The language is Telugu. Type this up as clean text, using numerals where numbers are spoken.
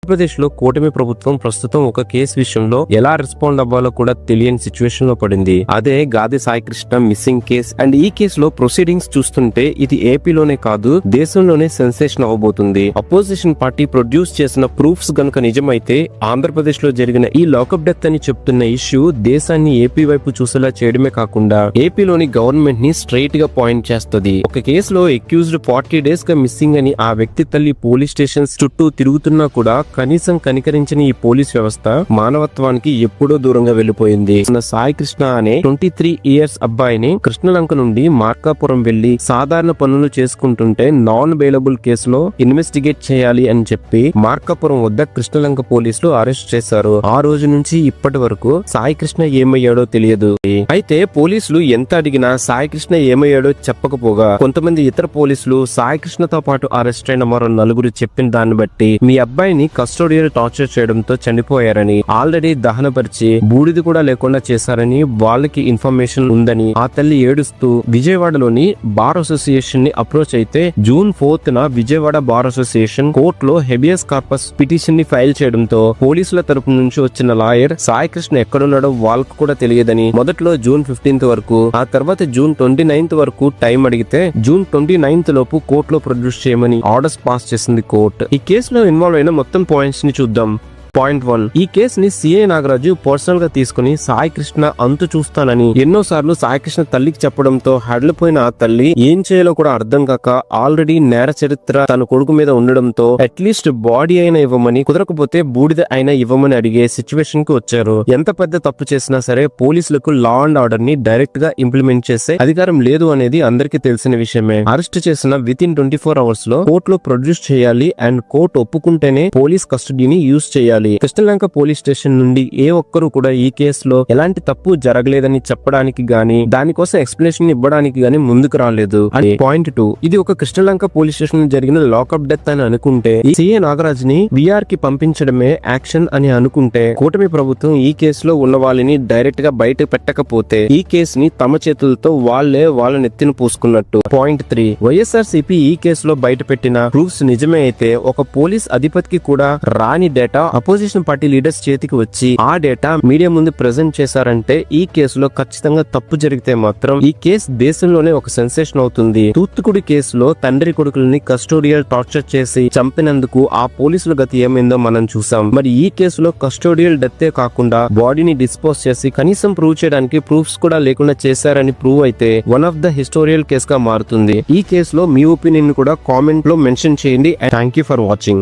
ఆంధ్రప్రదేశ్ లో కూటమి ప్రభుత్వం ప్రస్తుతం ఒక కేసు విషయంలో ఎలా రెస్పాండ్ అవ్వాలో కూడా తెలియని సిచ్యువేషన్ లో పడింది. అదే గాది Sai Krishna missing case. And ఈ కేసులో ప్రొసీడింగ్స్ చూస్తుంటే ఇది ఏపీలోనే కాదు దేశంలోనే సెన్సేషన్ అవ్వబోతుంది. అపోజిషన్ పార్టీ ప్రొడ్యూస్ చేసిన ప్రూఫ్స్ గనుక నిజమైతే ఆంధ్రప్రదేశ్ లో జరిగిన ఈ లాకప్ డెత్ అని చెప్తున్న ఇష్యూ దేశాన్ని ఏపీ వైపు చూసేలా చేయడమే కాకుండా ఏపీలోని గవర్నమెంట్ ని స్ట్రైట్ గా పాయింట్ చేస్తుంది. ఒక కేసులో అక్యూజ్డ్ 40 days గా మిస్సింగ్ అని ఆ వ్యక్తి తల్లి పోలీస్ స్టేషన్స్ చుట్టూ తిరుగుతున్నా కూడా కనీసం కనికరించిన ఈ పోలీస్ వ్యవస్థ మానవత్వానికి ఎప్పుడో దూరంగా వెళ్లిపోయింది. సాయి కృష్ణ అనే 23 years అబ్బాయిని కృష్ణలంక నుండి మార్కాపురం వెళ్లి సాధారణ పనులు చేసుకుంటుంటే నాన్ బెయిలబుల్ కేసులో ఇన్వెస్టిగేట్ చేయాలి అని చెప్పి మార్కాపురం వద్ద కృష్ణలంక పోలీసులు అరెస్ట్ చేశారు. ఆ రోజు నుంచి ఇప్పటి వరకు సాయి కృష్ణ ఏమయ్యాడో తెలియదు. అయితే పోలీసులు ఎంత అడిగినా సాయి కృష్ణ ఏమయ్యాడో చెప్పకపోగా కొంతమంది ఇతర పోలీసులు సాయి కృష్ణతో పాటు అరెస్ట్ అయిన మరో నలుగురు చెప్పిన దాన్ని బట్టి మీ అబ్బాయిని కస్టోడియల్ టార్చర్ చేయడంతో చనిపోయారని, ఆల్రెడీ దహనపరిచి బూడిది కూడా లేకుండా చేశారని వాళ్ళకి ఇన్ఫర్మేషన్ ఉందని ఆ తల్లి ఏడుస్తూ విజయవాడలోని బార్ అసోసియేషన్ ని అప్రోచ్ అయితే June 4th Vijayawada bar association కోర్టులో హెబియస్ కార్పస్ పిటిషన్ ని ఫైల్ చేయడంతో పోలీసుల తరపు నుంచి వచ్చిన లాయర్ సాయి కృష్ణ ఎక్కడున్నాడో వాళ్ళకు కూడా తెలియదని మొదట్లో June 15th వరకు, ఆ తర్వాత June 29th వరకు టైం అడిగితే June 29th లోపు కోర్టులో ప్రొడ్యూస్ చేయమని ఆర్డర్స్ పాస్ చేసింది కోర్టు. ఈ కేసులో ఇన్వాల్వ్ అయిన మొత్తం పాయింట్స్ ని చూద్దాం. పాయింట్ 1, ఈ కేసుని సిఐ నాగరాజు పర్సనల్ గా తీసుకుని సాయి కృష్ణ అంతు చూస్తానని ఎన్నోసార్లు సాయి కృష్ణ తల్లికి చెప్పడంతో హడలిపోయిన ఆ తల్లి ఏం చేయాలో కూడా అర్థం కాక ఆల్రెడీ నేర చరిత్ర తన కొడుకు మీద ఉండడంతో అట్లీస్ట్ బాడీ అయినా ఇవ్వమని, కుదరకపోతే బూడిద అయినా ఇవ్వమని అడిగే సిచ్యువేషన్ కి వచ్చారు. ఎంత పెద్ద తప్పు చేసినా సరే పోలీసులకు లా అండ్ ఆర్డర్ ని డైరెక్ట్ గా ఇంప్లిమెంట్ చేసే అధికారం లేదు అనేది అందరికీ తెలిసిన విషయమే. అరెస్ట్ చేసిన విత్ ఇన్ 24 hours లో కోర్టులో ప్రొడ్యూస్ చేయాలి అండ్ కోర్టు ఒప్పుకుంటేనే పోలీస్ కస్టడీని యూజ్ చేయాలి. కృష్ణలంక పోలీస్ స్టేషన్ నుండి ఏ ఒక్కరు కూడా ఈ కేసులో ఎలాంటి తప్పు జరగలేదని చెప్పడానికి గాని దానికోసం ఎక్స్ప్లెనేషన్ ఇవ్వడానికి గాని ముందుకు రాలేదు. పాయింట్ 2, ఇది ఒక కృష్ణలంక పోలీస్ స్టేషన్ జరిగిన లాకప్ డెత్ అని అనుకుంటే సిఐ నాగరాజ్ ని విఆర్ కి పంపించడమే యాక్షన్ అని అనుకుంటే కూటమి ప్రభుత్వం ఈ కేసులో ఉన్న వాళ్ళని డైరెక్ట్ గా బయట పెట్టకపోతే ఈ కేసుని తమ చేతులతో వాళ్లే వాళ్ళ నెత్తిన పూసుకున్నట్టు. పాయింట్ 3, వైఎస్ఆర్సీపీ ఈ కేసులో బయట పెట్టిన ప్రూఫ్స్ నిజమే అయితే ఒక పోలీస్ అధిపతికి కూడా రాని డేటా అపోజిషన్ పార్టీ లీడర్స్ చేతికి వచ్చి ఆ డేటా మీడియా ముందు ప్రెజెంట్ చేశారంటే ఈ కేసులో ఖచ్చితంగా తప్పు జరిగితే మాత్రం ఈ కేసు దేశంలోనే ఒక సెన్సేషన్ అవుతుంది. తూత్తుకుడి కేసులో తండ్రి కొడుకులని కస్టోడియల్ టార్చర్ చేసి చంపినందుకు ఆ పోలీసుల గతి ఏమైందో మనం చూసాం. మరి ఈ కేసులో కస్టోడియల్ డెత్తే కాకుండా బాడీని డిస్పోజ్ చేసి కనీసం ప్రూవ్ చేయడానికి ప్రూఫ్స్ కూడా లేకుండా చేశారని ప్రూవ్ అయితే వన్ ఆఫ్ ద హిస్టోరియల్ కేస్ గా మారుతుంది. ఈ కేసులో మీ ఒపీనియన్ కూడా కామెంట్ లో మెన్షన్ చేయండి. Thank you for watching.